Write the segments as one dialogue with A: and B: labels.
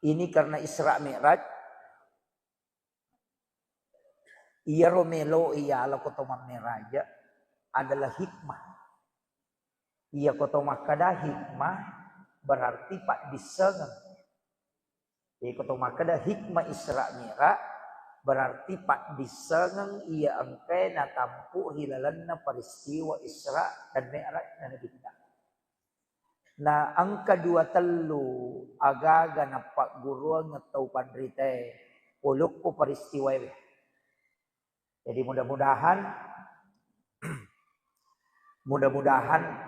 A: Ini karena Isra Mi'raj. Iya romelo iya ala kotoma meraja adalah hikmah. Iya kotoma kada hikmah berarti pak disengen. Iya kotoma kada hikmah Isra Mi'raj berarti pak disengen iya angkai na tampu hilalanna peristiwa Isra dan Mi'raj na kita. Nah angka 23 agaga na pak guru ngetau pandrite uluk ko peristiwa ini. Jadi mudah-mudahan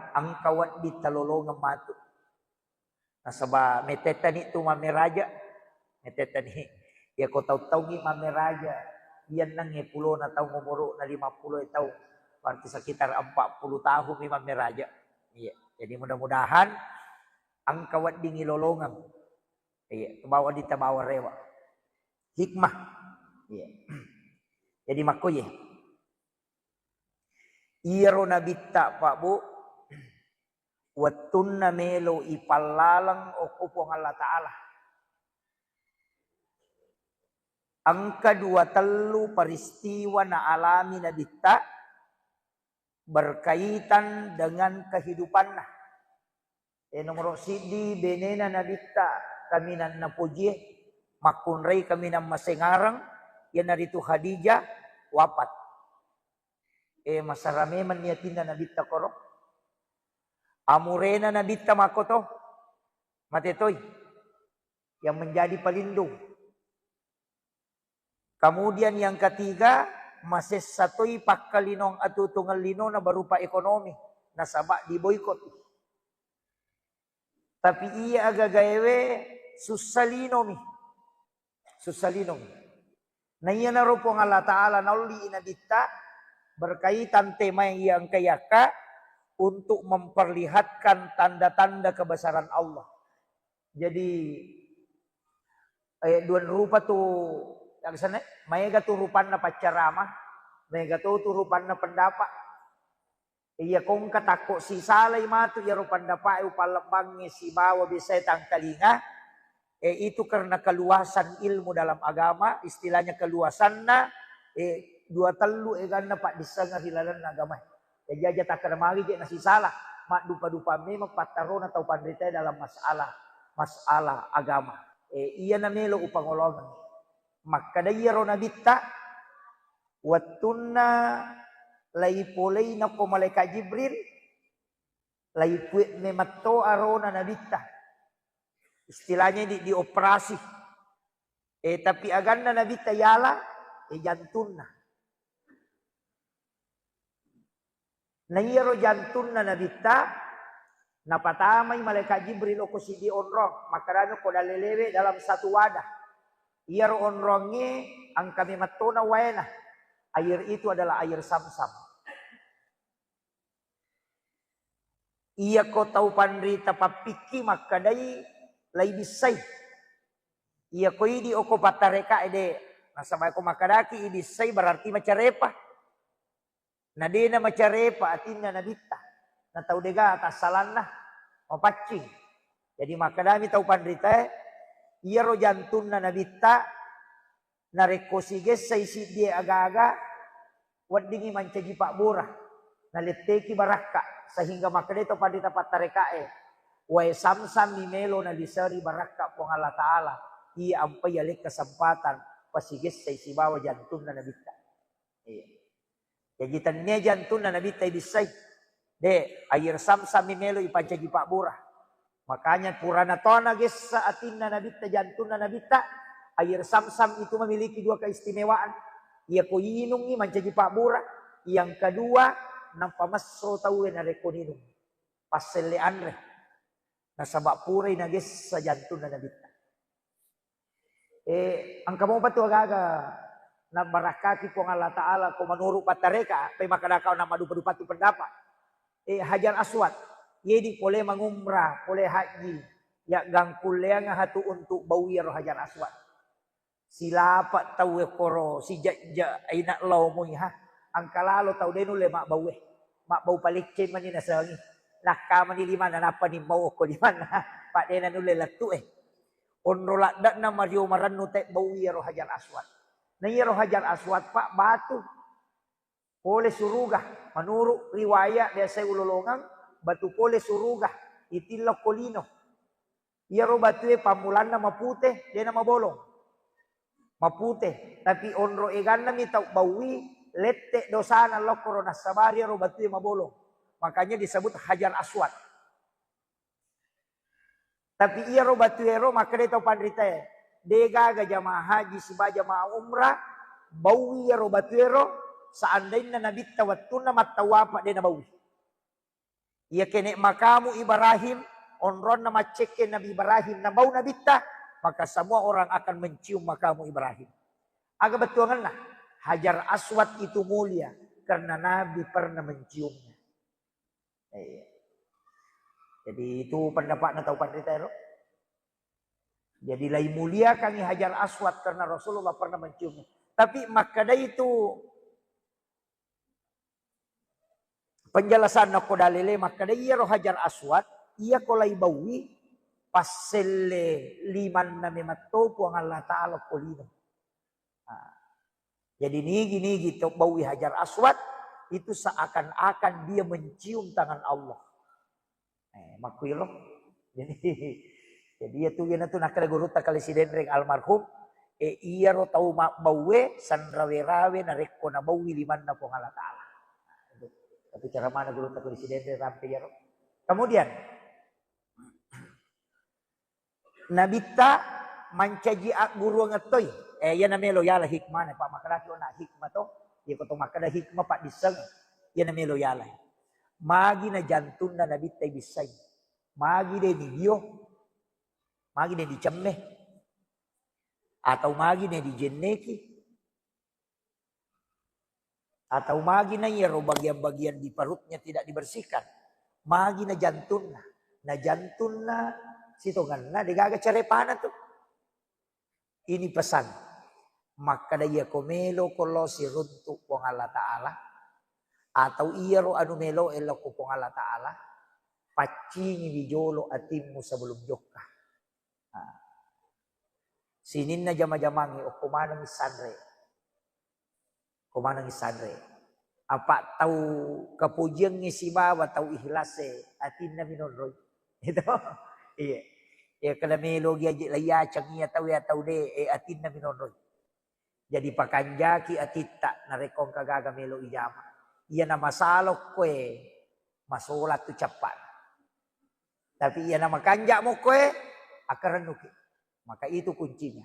A: ang kawat di talolong matu. Nasaba meteta ni tu mameraja. Meteta ni ya ko tahu-tahu ni mameraja. Yan nang 10 na tahu ngumuro na 50 tahu. Berarti sekitar 40 tahun ni mameraja. Iya. Jadi mudah-mudahan ang kawat di ngilolongan. Iya, kebawa di tabawa rewa. Hikmah. Iya. Jadi makoye. Iro na bitta Pak Bu. Watun na melo ipalalang o kupong Allah Ta'ala. Ang kedua peristiwa na alami na bitta berkaitan dengan kehidupan na. Nomor sidi benena na bitta kami na napuji makunray kami na masengarang yan narito Khadijah wafat. Masarame man niyatin na nabitta koro. Amurena nabitta makoto. Matetoy. Yang menjadi pelindung. Kemudian yang ketiga. Mases satoy pakalinong atutungal lino na berupa ekonomi. Nasaba di boykot. Tapi iya agagaewe susalinomi. Susalinomi. Na iya na ro po ng Allah Ta'ala nauli inabita berkaitan tema yang kayaka untuk memperlihatkan tanda-tanda kebesaran Allah. Jadi dua rupa tu yang sana mayga tu rupan na pacarama, mayga tu rupan na pendapat. Iya kung katako si salay matu ya rupan dapat upalambang si bawa bisa tang talinga. Itu karena keluasan ilmu dalam agama, istilahnya keluasan na 23 ganna pak disanga hilalan agama. Jadi aja tak kermari je nasi salah, mak dupa-dupa memang pataron atau pandita dalam masalah agama. Iya na melo upangolongan. Maka daya rona bitta wattunna laipolay na ko malaikat Jibril laipuit mematto arona na bitta. Istilahnya dioperasi. Tapi aganda nabi tayala jantun na. Nayiro jantun na nabita napatamay malaikat Jibril o kusidi onrong. Makarano ko dalelewe dalam satu wadah. Iyaro onrongnya ang kami matuna wayna. Air itu adalah air Samsam. Iya ko tau pandrita papiki makadai lay bisay. Iya ko idi o ko patareka ede. Nasabay ko makadaki ibisay berarti macarepa. Na di na macarepa atin na nabita. Na tau dega atas salan na. Mapacing. Jadi makadami tau pandrita iya ro jantun na nabita. Na rekosiges sa isi dia aga-aga. Wadingi mancagi pak burah. Na leteki baraka. Sehingga makadito pandrita patareka Wai Samsam ni melo na disari baraka po Allah Ta'ala. Iya ampay alik kesempatan. Pasigis sa isibawa jantun na nabita. Iya. Jadi tanya jantun na nabita ibisay. Air Samsam ni melo ipancagi pak burah. Makanya purana to nagis sa atin na nabita jantun na nabita. Air Samsam itu memiliki 2 keistimewaan. Iya ko inom ni mancagi pak burah. Yang kedua, nang pamasro tawin na rekoninum. Paselean re. Nasabak puray nagis sa jantun na nabita. Ang kamo pa ito agaga na barakati po ng Allah Ta'ala kung manuro patareka, pay makadakaw na madupa-dupa ito pendapat. Hajar Aswad, yedi pole mangumrah, pole haji, ya gang kulea nga hatu untuk bawiro Hajar Aswad. Sila pa tawe koro, si jajja ay naklaw mo ha. Ang kalalo taw denu le makbawe, makbaw palikkin man yun nasangi. Nakaman ni liman na napanimaw ko liman na pa na nule latu Onro lakdak na Mario Marano te bawi ro Hajar Aswad. Na ro Hajar Aswad pak batu. Pole surugah. Menurut riwayat dia saya ulolongan batu pole surugah. Itilok kolino. Ro batu pamulan na maputih dia na mabolong. Maputih. Tapi onro egan na mitau bawi lette dosana lokoro na sabari ro batu mabolong. Makanya disebut Hajar Aswad. Tapi ro batu ro maka dia tahu pandrita ya. Dega jamaah haji siba jamaah umrah. Bawi ro batu ro. Seandainya Nabi tawatuna matawapa dia na bawi. Ia kene makamu Ibrahim. Onron nama ceke Nabi Ibrahim. Na bau Nabi ta. Maka semua orang akan mencium makamu Ibrahim. Agak betul lah. Hajar Aswad itu mulia. Karena Nabi pernah menciumnya. Jadi itu pendapat atau pandita itu. Jadi lai mulia kami Hajar Aswad karena Rasulullah pernah menciumnya. Tapi makada itu penjelasan nak dalile makada iya roh Hajar Aswad iya kolai bawi paselle liman na memato po ang Allah Ta'ala kolino. Jadi gini gitu bawi Hajar Aswad itu seakan-akan dia mencium tangan Allah. Makuilo. Jadi itu yana tu nakala guru takali si Denreng almarhum iya ro tau bawe sanrawe-rawe nareko na bawi liman na po Allah Ta'ala. Tapi cara mana guru takali si Denreng rampe ya ro. Kemudian Nabita mancaji guru ngetoy. Ya namelo yala hikmah na pak makalaki na hikmah to. Ya ko makada hikmah pak diseng. Ya namelo yala. Magi na jantun na Nabita bisay. Magi de di Dio. Magi de di Cemme. Atau magi de di Jenneki. Atau magi na yero bagian-bagian di perutnya tidak dibersihkan. Magi na jantun na. Na jantun na sitongan na digaga carepana tuh. Ini pesan. Maka daya komelo kolo si runtuk pong Allah Ta'ala. Atau iya ro anu melo elo ko pong Allah Ta'ala. Pacingi bijolo atimmu sebelum jokka. Sinin na jama-jamangi o kumanang isanre. Kumanang isanre. Apa tahu kepujian ngisi bawa tahu ihlase atin na minonroy. Itu. Iya. Ya kada melo gi laya cangia tahu ya tahu de atin na minonroy. Jadi pakanjaki atita narekong kagaga melo ijama. Iya na masalok kwe masolat tu cepat. Tapi iya na makanja mo kwe akaranuki. Maka itu kuncinya.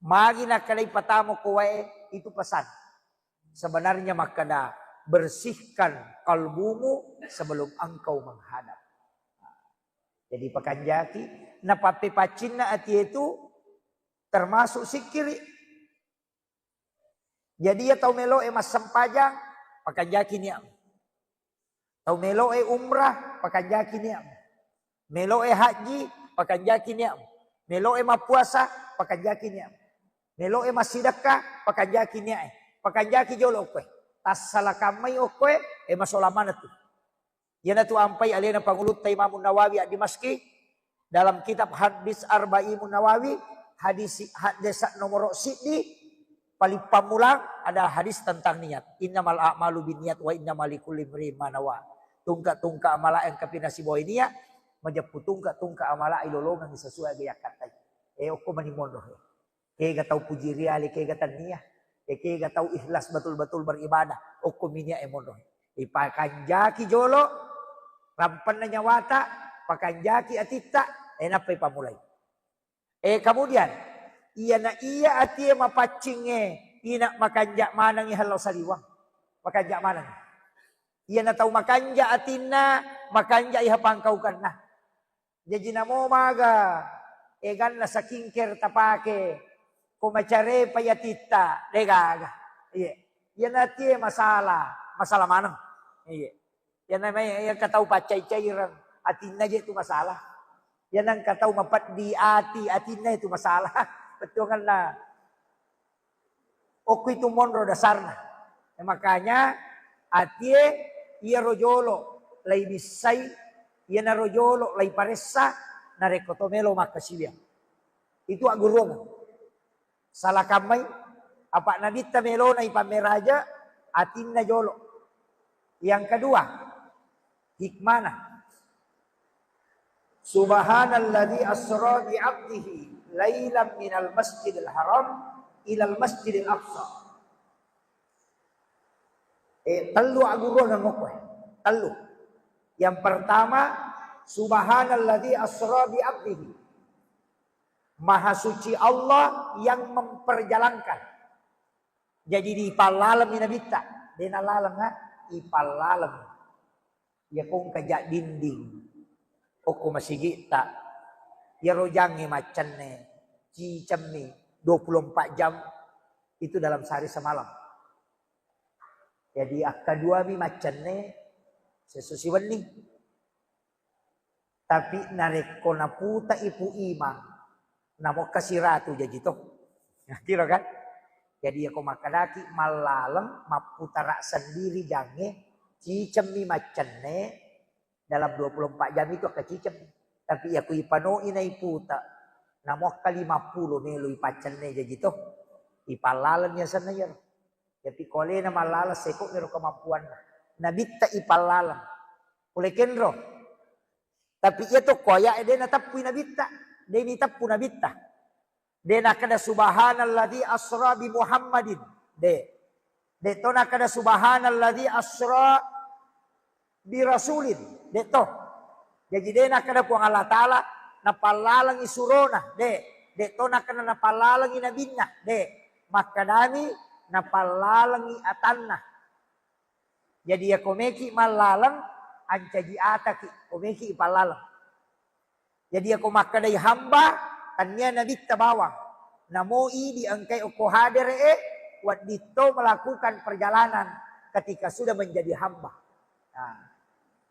A: Magi na kalay patamo kwe itu pesan. Sebenarnya makana bersihkan kalbumu sebelum engkau menghadap. Jadi pakanjaki na papipacin na ati itu termasuk sikiri. Jadi ya tau melo mas sempajang pakanjaki niya. Tau melo umrah pakanjaki niya. Melo haji pakanjaki niya. Melo mapuasa pakanjaki niya. Melo masidakah pakanjaki niya. Pakanjaki jolo kwe. Tas salakamay o kwe masolaman na to. Yan na to ampay alina pangulut tay Imam Nawawi at Dimaski. Dalam kitab hadis Arbaimun Nawawi. Hadis nomor sidi. Paling pamulang ada hadis tentang niat. Innamal a'malu binniyat wa innamal likulli imrin ma nawa. Tungka amala yang kapinasi boy niya. Majapu tungka amala ilolongan sesuai gaya kata. Oko manimondo. Kaya gatau puji riali kaya gatan niya. Kaya gatau ikhlas betul-betul beribadah. Oko minya emondo. Ipakanjaki jolo. Rampan na nyawata. Pakanjaki atita. Napay pamulay. Kemudian. Iya ati mapacingnya. Ina makanja manang ihalaw saliwang. Makanja manang. Iya na tau makanja atina. Makanja ihapangkaw ka na. Jadi na mo maga. Egan na sa kingker tapake. Kumacare payatita. Degaga. Iya. Yan ati masalah. Masalah manang. Iya. Yan na may kataw pacay-cayran. Atina itu masalah. Yan ang kataw mapat di atina itu masalah. Betul kan lah. Oku itu monro dasarnya. Makanya atie iya rojolo lay bisay iya na rojolo lay paresa na rekotomelo makasibya. Itu agurong. Salah kamay, apa nabita melona ipameraja, atin na jolo. Yang kedua, hikmana. Subhanalladzi asra bi 'abdihi lailan minal masjidil haram ilal masjidil aqsa. Telu agurong ng mukwe. Telu. Yang pertama, subhanalladzi asra bi 'abdihi. Maha suci Allah yang memperjalankan. Jadi di palalam inabita. Denalalam nga, ipalalam. Ya kung kajak dinding. O kumasigita. Ya rojangi macan ne. Cicam ni. 24 jam. Itu dalam sehari semalam. Jadi kedua mi macan ne. Sesusiwan ni. Tapi nareko na puta ipu imang. Namo kasiratu jadi toh. Kira kan? Jadi aku makadaki malalem maputara sendiri jange cicem mi macane dalam 24 jam itu ke cicem. Tapi aku ipano inai puta. Namo ka 50 nelo ipacane jadi toh. Ipalalem ya sana ya. Jadi kole na malalas seko nero kemampuan. Nabita ipalalem. Oleh kenro. Tapi itu koya ede natap nabita. Deni tapu nabita. Dena kada subhanalladzi asra bi Muhammadin. De to na kada subhanalladzi asra bi rasulin. De to. Jadi dena kada puang Allah taala napalalang isurona. De to na kada napalalang inabinna. Maka dami napalalang atanna. Jadi ya komeki malalang ancaji ataki. Komeki ipalalang. Jadi aku maka dari hamba tanya nabi tabawang. Namoi diangkai aku hadir buat dito melakukan perjalanan ketika sudah menjadi hamba. Nah,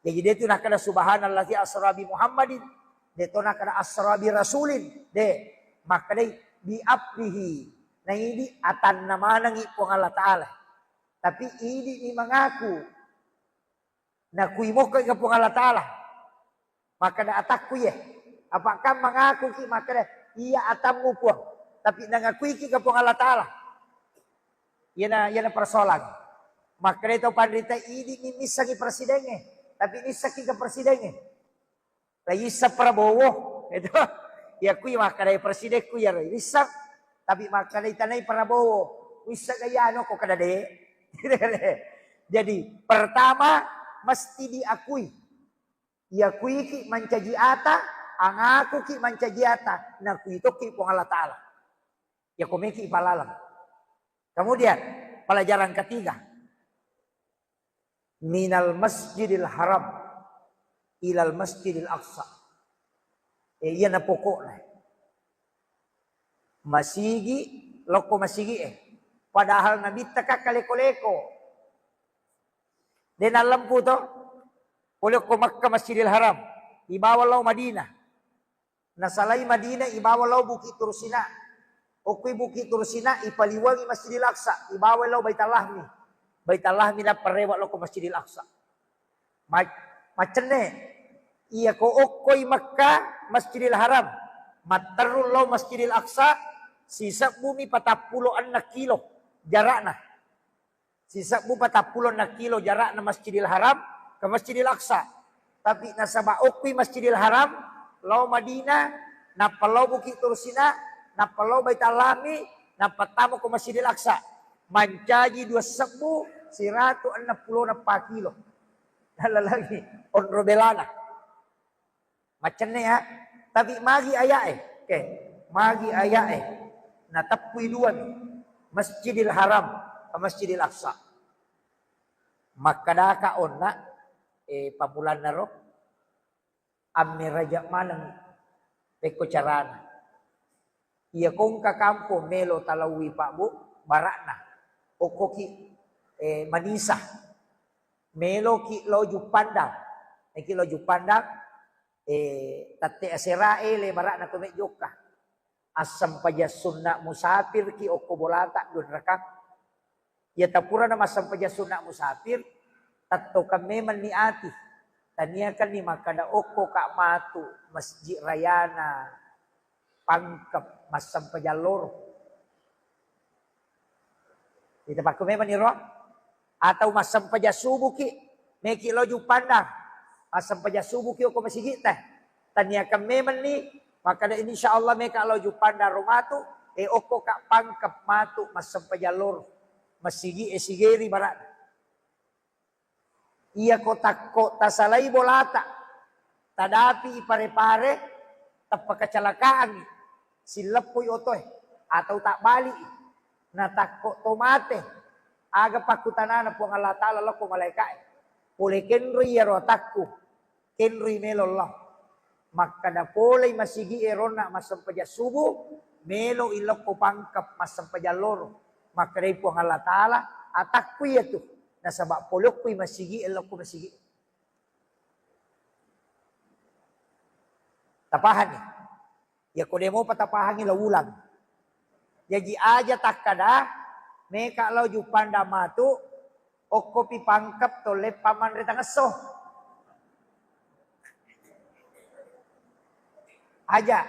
A: jadi dia tu nak kena subhanallah asra bi Muhammadin. Dia tu nak kena asra bi rasulin. Maka dari bi abdihi. Nah ini atan nama nangi pung Allah Ta'ala. Tapi ini mengaku. Nah kuimo ke pung Allah Ta'ala. Maka dah atakku ya. Apakah mengaku ki maka iya atamu puang. Tapi nangakui ki kapung Allah Ta'ala. Yana persoalan. Maka itu pandita ini misangi presidennya. Tapi ini saki ke presidennya. Lagi sa Prabowo. Itu. Ya kui maka dari presidenku ya. Risak. Tapi maka dari tanai Prabowo. Wisa gaya ano ko kada de. Jadi pertama mesti diakui. Iakui ki mancaji ata. Ang aku ki mancajiata na kuito ki pong Allah Ta'ala. Ya kumiki ipalalam. Kemudian pelajaran ketiga. Minal masjidil haram ilal masjidil aqsa. Iyan na pokok na. Masigi, loko masigi Padahal nabita ka kaleko-leko. Din alam po to. Ulok ko Makkah masjidil haram. Ibawalaw Madinah. Nasalay Madinah, ibawalaw Bukit Tursina. Okoy Bukit Tursina, ipaliwangi Masjidil Aqsa. Ibawalaw Baitalahmi. Baitalahmi na parewa lo ko Masjidil Aqsa. Macene, iya ko okoy Makkah Masjidil Haram. Matarul law Masjidil Aqsa. Sisa bumi 40 na kilo jarak na. Sisa bumi 40 na kilo jarak na Masjidil Haram ke Masjidil Aqsa. Tapi nasa okoy Masjidil Haram. Law Madinah, napalaw Bukit Tursina, napalaw Baitalahmi, napatamo ko Masjidil Aqsa. Mancaji 2,160 kilo. Nalalagi, onro belana. Macam ni ya. Tapi magi ayae. Okay. Magi ayae. Natapui dua Masjidil Haram ke Masjidil Aqsa. Makadaka onna pamulan na ro. Ammi raja manang peko carana. Iya kong kakampo melo talawi pak bu barakna. Oko ki manisa. Melo ki loju pandang. Ki loju pandang tate aserae le barakna kumek joka. Asam pajas sunna musafir ki oko bolata dun rekam. Ya tapura nama asam pajas sunna musafir. Tato kami maniati. Tania kan ni makada oko kak matu masjid rayana pangkep masam pejalur. Di tempat kami meniro atau masam pejasubu ki meki loju pandang masam pejasubu ki ko masigi teh tanya kami meni maka insyaallah meka loju pandang rumatu oko kak pangkep matu masam pejalur masigi esigeri barat iya kotak tasalai bolata tadapi pare-pare tepa kecelakaan silepuy otoy atau tak balik na takko tomate aga pakutanana po Allah Ta'ala lako malaikat pole kenri yaro takku kenri melollah maka da pole masigi erona masam pejasubu melo iloko pangkap masam pejalor maka dai po Allah Ta'ala atakku yatu na sabak polok ko'y masigi iloko masigi tapahan ni ya kode mo patapahan ni laulang jadi aja takkada meka lau jupanda matu okopi pangkap tole paman retangeso aja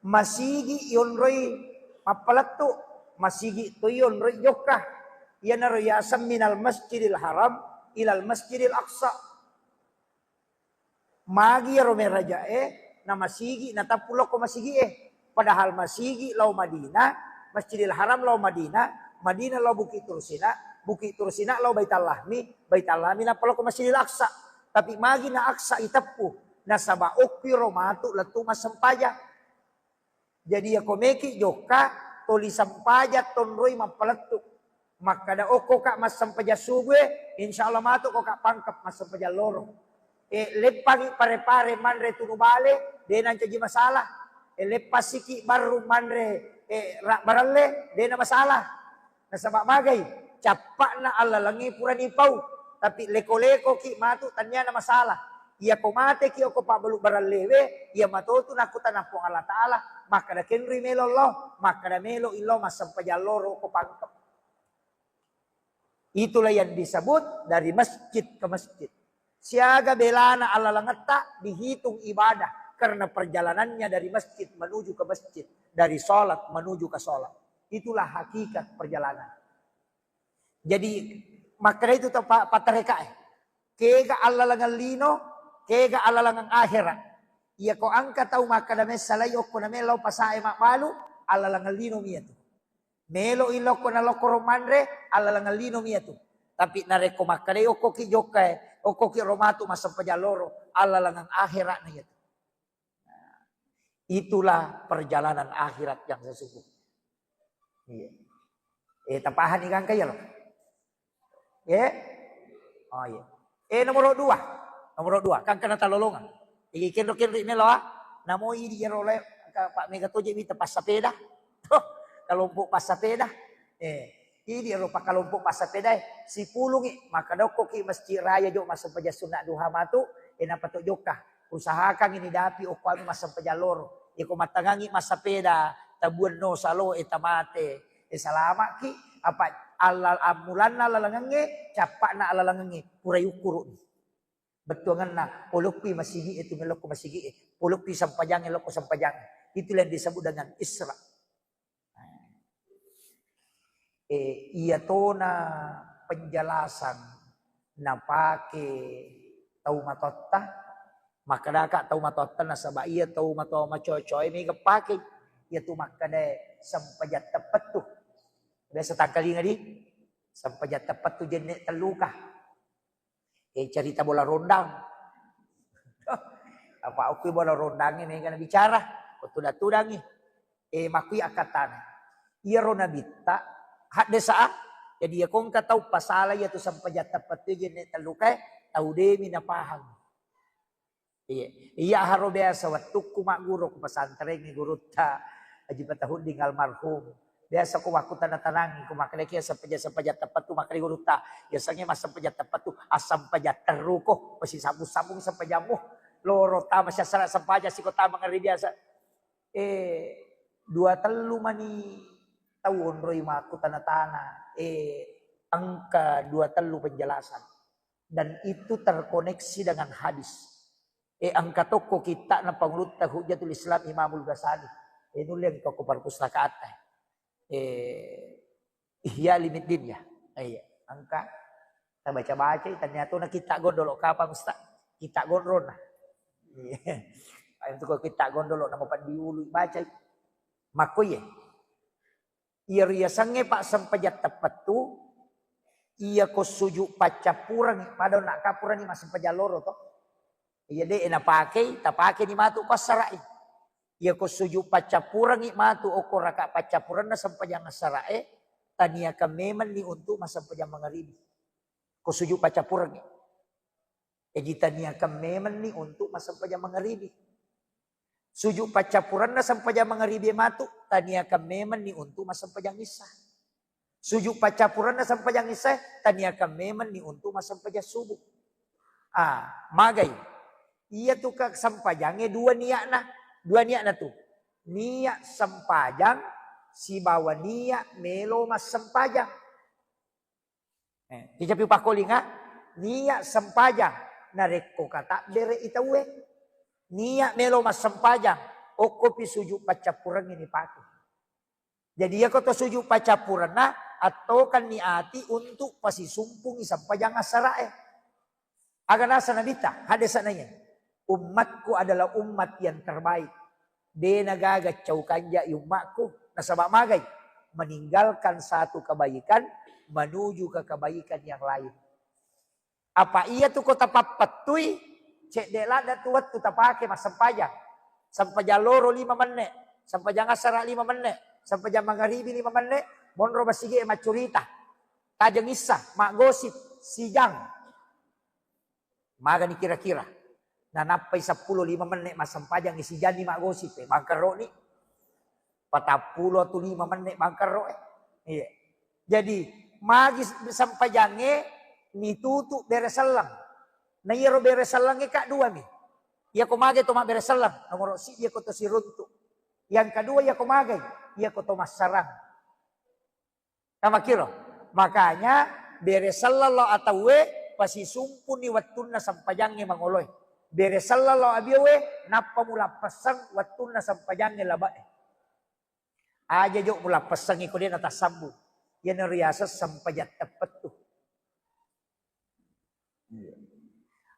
A: masigi yonroi mapalatu masigi tu yonroi jokah yana riyasam minal masjidil haram ilal masjidil aqsa magi rome raja na masigi na tapulo ko masigi padahal masigi lau Madinah, Masjidil Haram lau Madinah, Madinah lau Bukit Tursina lau Baital Lahmi na palo ko Masjidil Aqsa. Tapi magi na Aqsa itapu, na saba okpi romatu latu masampaja. Jadi ya komeki joka toli sampaja tonroi mapalatu. Maka da oko kak masampaja subwe, insyaallah matu ko kak pangkap masampaja loro. Lepagi pare-pare manre tunubale, denan caji masalah. Lepas siki baru manre baralle dena masalah nasabak magai capak na alalangi pura ni pau tapi leko-leko ki matu tanya na masalah ia ko mate ki ko pabelu baralle ia matotu nakutan apong Allah Ta'ala maka da kenri melo Allah maka da melo ilo masam pajaloro ko pangkep itulah yang disebut dari masjid ke masjid siaga belana alalangata dihitung ibadah karena perjalanannya dari masjid menuju ke masjid. Dari sholat menuju ke sholat. Itulah hakikat perjalanan. Jadi maka itu patareka. Kega alalangan lino. Kega alalangan akhirat. Ia ko angka tau maka na mesalay o ko na melaw pasae makmalu. Alalangan lino miyato. Melo ilo ko na loko romanre. Alalangan lino miyato. Tapi nareko maka na o ko ki jokay. O ko ki romatu masam pajaloro. Alalangan akhirat na yato. Itulah perjalanan akhirat yang sesungguhnya. Iya. Tapahan ikan kaya loh. Ya. Oh iya. Nomor 2. Kan kena talolongan. Ikin ini loh. Namo ini ya oleh Pak Mega Toje minta pas sepeda. Kelompok pas sepeda. Ini rupa kelompok pas sepeda. Si pulungi. Maka doko ki masjid raya jok masuk peja sunat duha matu. Napa tu jokah. Usahakan ini dapi okuan masam pejalor. Iko matangangi masapeda tabuan no salo etamate. Salama ki apa alal amulanna lalangange capak na alalangange purai ukurun. Betuangan na polukpi masigi itu meloko masigi polukpi sampajang eloko sampajang. Itulah yang disebut dengan Isra. Iya tona penjelasan napake tau matotta maka daka tau matotan na sabah iya tau matau macocoy may kapake iya tu maka de sampajat tepat tu biasa tangkali nga di sampajat tepat tu jenek teluka cerita bola rondang apa aku bola rondang ini kan bicara tudangi makui akatan iya rona bitta hak desa jadi ya kong katau pasala iya tu sampajat tepat tu jenek teluka tau de minapahang. Iya haro biasa waktu ku mak guru ku pesantren ni guru ta aji patahun ding almarhum biasa ku waku tanangi ku makne kia sampaja tepat tu makne guru ta biasanya mas sampaja tepat tu asam paja teruko pasti sambung sampajamu loro ta masya salah sampaja si kota mangeri biasa 2 telu mani tahun roi maku tanah angka 2 telu penjelasan dan itu terkoneksi dengan hadis. Angka toko kita na pangulut Hujatul Islam Imamul Ghazali. Nuliang ko perpustakaan. Ihya Ulumuddin ya. Angka kita baca-baca ternyata na kita gondolo kapan Ustaz. Kita gondol na. Itu ko kita gondolo na mapandiulu baca. Makoy Iya riasange Pak sampajat tepat tu. Iya ko suju pacapurang pada nak kapurang ni masih pajaloro to. Iya deh na pakai, tapake ni matu pasarai. Iya ko suju pacapurang ni matu oko raka pacapurang na sampajang sarai. Tania ka memang ni untuk masampajang mangaribi. Ko suju pacapurang ni. Tania ka memang ni untuk masampajang mangaribi. Suju pacapuran na sampajang mangaribi matu. Tania ka memang ni untuk masampajang isa. Suju pacapuran na sampajang isa. Tania ka memang ni untuk masampajang subuh. Magay. Iya tu kak sampajangnya dua niat na tu. Niat sampajang si bawa niat melo mas sampajang. Dicapi pakolinga niat sampajang nareko kata bere itawe. Niat melo mas sampajang okopi suju pacapuran ini pakai. Jadi ya kau suju pacapuran atau kan niati untuk pasi sumpung sampajang asarae. Agar nasa nabita hadesananya. Umatku adalah umat yang terbaik. Dia nagagat caukannya umatku. Nasabak magay. Meninggalkan satu kebaikan. Menuju ke kebaikan yang lain. Apa iya tu kota papatui. Cek delada tuat tu tapake mas sampajang. Sampajang loro 5 menit. Sampajang asara 5 menit. Sampajang magharibi 5 menit. Monro basige macurita. Kajang isa. Mak gosip. Sijang. Maga ni kira-kira. Na napay 10-5 menit mas sampajang isi jadi mak gosip bangkaro ni 40 atau 5 menit bangkaro iya. Jadi magis sampajangnya ni tutu beresalang na iro beresalang kak dua mi iya ko magay to mak beresalang nomor si iya ko to si runtu yang kedua iya ko magay iya ko to mas sarang kiro makanya beresalang lo atawe pasi sumpun ni wattuna sampajangnya mangoloy. Beresallallahu abiyawe napa mula pasang watun na sampajangnya labae. Aja jo mula pasang iko din atas sambu. Yan ang riyasa sampajat tepat tuh.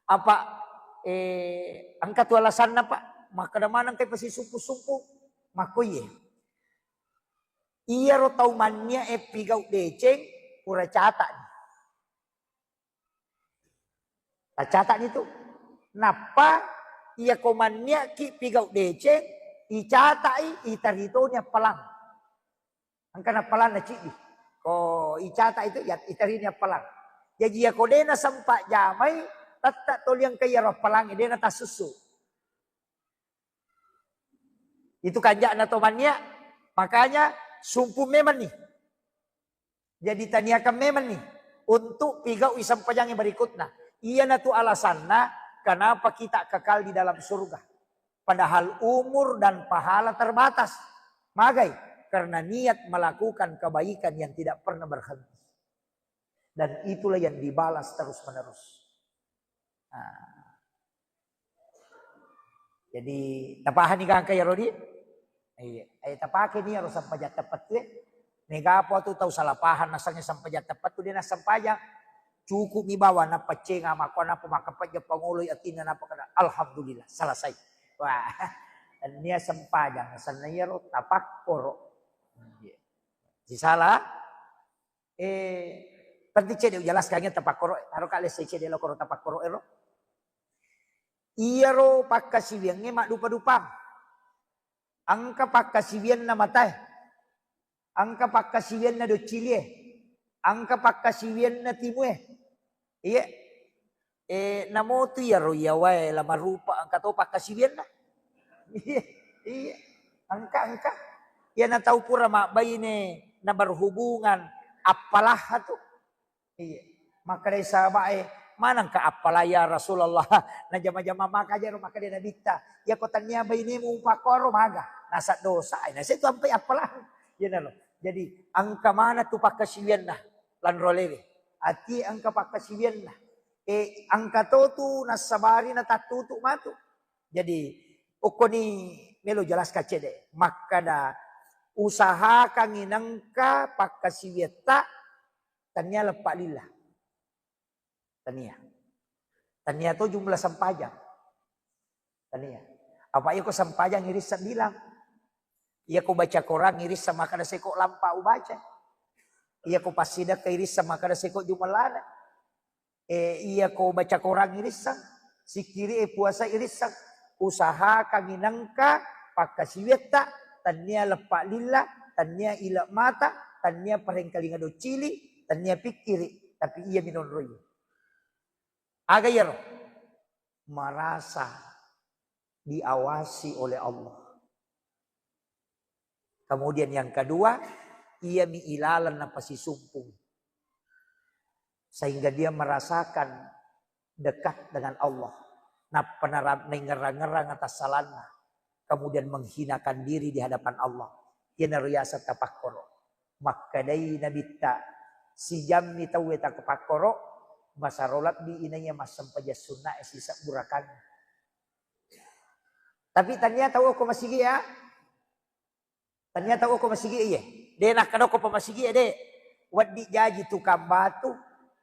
A: Apa ang katualasan na pa makadamanan kay pasisumpu-sumpu makoy Iya ro taumannya pigaw deceng pura cata. Cata itu. Napa iya komannya ki pigaw deceng icatai itaritonya palang. Angkana palang na cidi. Ko icata itu ya itarinya palang. Jadi ya kodena sampa jamay tatta toliang kaya ro palang ide na tasusu. Itu kanja na tomannya makanya sumpu memang nih. Jadi taniakan memang nih untuk pigaw isang pajang yang berikutnya. Iya na tu alasanna kenapa kita kekal di dalam surga. Padahal umur dan pahala terbatas. Magay. Karena niat melakukan kebaikan yang tidak pernah berhenti. Dan itulah yang dibalas terus menerus. Jadi tapahan ni kakak ya Rodi? Tapake ni harus sampai jat tepat tu. Nega apa tu tahu salah pahan nasanya sampai jat tepat tu dia nas sampajang. Cukup ni bawa na pacenga mako na pumakapat ya panguloy atina na pakada. Alhamdulillah selesai. Wah. Dan niya sampajang sanayero tapak koro. Si salah penting cede jelaskannya tapak koro. Taruh kali saya cede lo koro tapak koro ero. Iyaro pakasibiangnya mak dupa-dupa. Angka pakasibian na matay. Angka pakasibian na docilie. Angka pakasibian na timue. Iya. Namo tu ya royawai la marupa angka to pakasibian na. Iya. Angka. Ya na tahu pura mak bayi ne na berhubungan apalah tu. Iya. Maka dari sahabat manang ka apalah ya Rasulullah. Na jama-jama maka aja maka dia nabita. Ya kotanya bayi ne mu pakoro maga. Nasa dosa. Nah situ sampai apalah. Ya nalo. Jadi angka mana tu pakasibian na lan rolere. Ati angka pakasibian na. Angka to tu nasabari na tatutu matu. Jadi uko ni melo jelas kacede. Maka da usaha kanginangka pakasiweta tanya lepak lillah. Tania itu jumlah sampajang. Tania. Apa iya ko sampajang iris bilang. Iya ko baca Quran iris sama kada seko lampau baca. Iya ko pasida ke iris sama kada seko jumalana. Iya ko baca Quran iris sikiri puasa iris usaha kanginangka pakasiweta tania lepak lillah, tania ilak mata, tania parengkalingado cili, tania pikiri, tapi iya minon royo. Agayar merasa diawasi oleh Allah. Kemudian yang kedua, ia miilalan napasi sumpung. Sehingga dia merasakan dekat dengan Allah. Napanarap na ngerang-ngerang atas salana. Kemudian menghinakan diri di hadapan Allah. Ia naruyasa tapakkoro. Makadai nabita si jam ni tawe ta kepakkoro. Masarolat di inanya masam paja sunnah sisa burakan. Tapi tanya tahu aku masih ya? Tanya tahu aku masih ya? Dia nak kado aku masih ya deh. Wadi jaji tukang batu,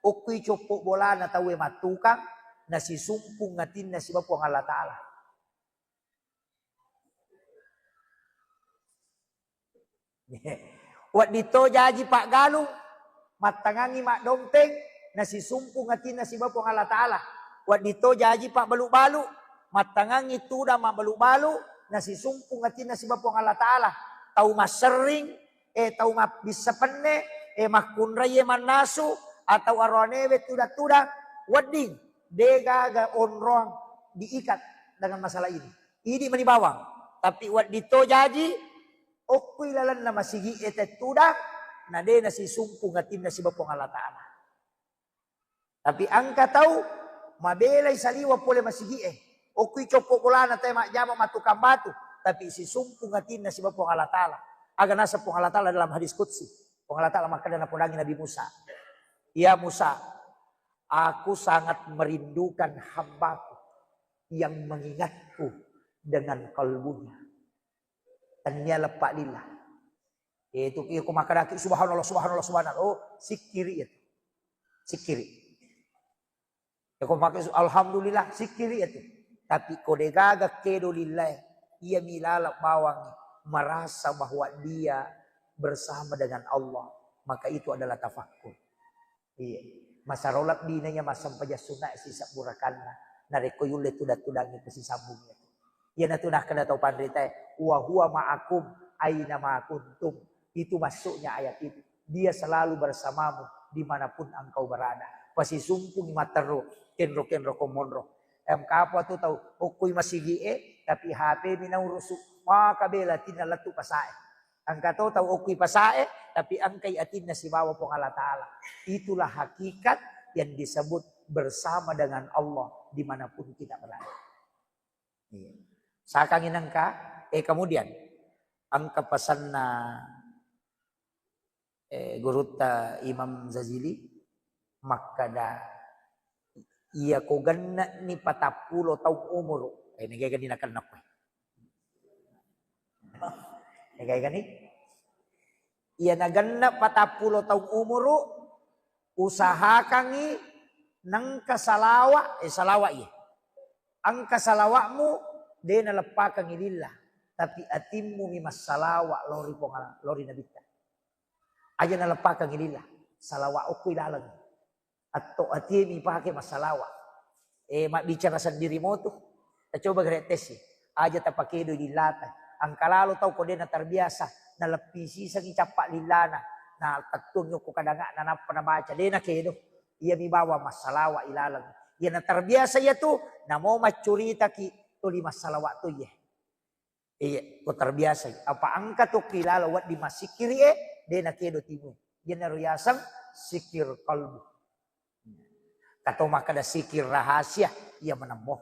A: ukui copok bola na tahu matukang, nasi sumpung ngatin nasi bapuang Allah Taala. Wadi to jaji Pak Galung, matangangi mak domteng. Nasi sumpung ngatin nasi bapuang Allah Ta'ala. Wadito jaji Pak balu-balu. Matangang itu dah mak balu-balu. Nasi sumpung ngatin nasi bapuang Allah Ta'ala. Tau mas sering. Tau mas bisa penne. Mak kunraye manasu. Atau arwanewe tudak-tudak. Wading. Dega onrong diikat dengan masalah ini. Ini menibawang. Tapi wadito jaji. Okui lalan na masigi tudak. Nade nasi sumpung ngatin nasi bapuang Allah Ta'ala. Tapi angka tahu mabelay saliwa pole masigi okui copok kolana tayo makjama matukang batu. Tapi si sumpung ngatin na si Bapong Allah Ta'ala. Aga nasa pong Allah Ta'ala dalam hadis qudsi. Pong Allah Ta'ala makanya napunangin Nabi Musa. Ya Musa, aku sangat merindukan hambaku yang mengingatku dengan kalbunya. Tanya lepak lillah. Itu aku makadaki subhanallah subhanallah subhanallah. Oh sikiri itu. Sikiri. Aku pakai alhamdulillah sikiri itu. Tapi kode gagak kedo lillah. Ia milalak bawang. Merasa bahwa dia bersama dengan Allah. Maka itu adalah tafakkur. Iya. Masa rolat dinanya masam paja sunat sisa burakanna. Nareko yule tudat-tudangi kesisambungnya. Ia natunah kena tahu pandrita. Wa huwa ma'akum aina ma'akuntum. Itu masuknya ayat itu. Dia selalu bersamamu dimanapun engkau berada. Pasi sumpung matero. Kenro komonro. Kapo tu tahu. Okui masigi tapi HP minau rusuk. Maka bela tinalatu pasae. Angka tahu okui pasae. Tapi angkai atin na si bawa pong Allah Ta'ala. Itulah hakikat yang disebut bersama dengan Allah dimanapun kita berada. Sakangin angka. Kemudian. Angka pesan na guruta Imam Zazili. Maka ia ko ganna ni 40 taong umur. Nagay gani nakanak ko. Nagay gani. Ia naganna 40 taong umur. Usaha kangi nang kasalawa. Salawa iya. Ang kasalawa mo, de nalapak kang ilila. Tapi atimmu mimas salawa lori nabita. Aja nalapak kang ilila. Salawa oko'y lalang. Atau atimi pakai masalawa. Mak bicara sendiri mo tuh. Coba gretes aja tapakedo di lata. Ang kalalo tau ko din na terbiasa na lapisi sa gicapak lilana na tagtunyo ko kadanga na nabaca din na kedo. Ia mibawa masalawa ilalang. Ia na terbiasa ya tuh na mo macurita ki tuli masalawa tuh ye. Iya ko terbiasa. Apa angka tuh kilala wat di masikiri din na kedo timu. Ia na ruyasang sikir kalbu. Atau maka ada sikir rahasia ia menemuh.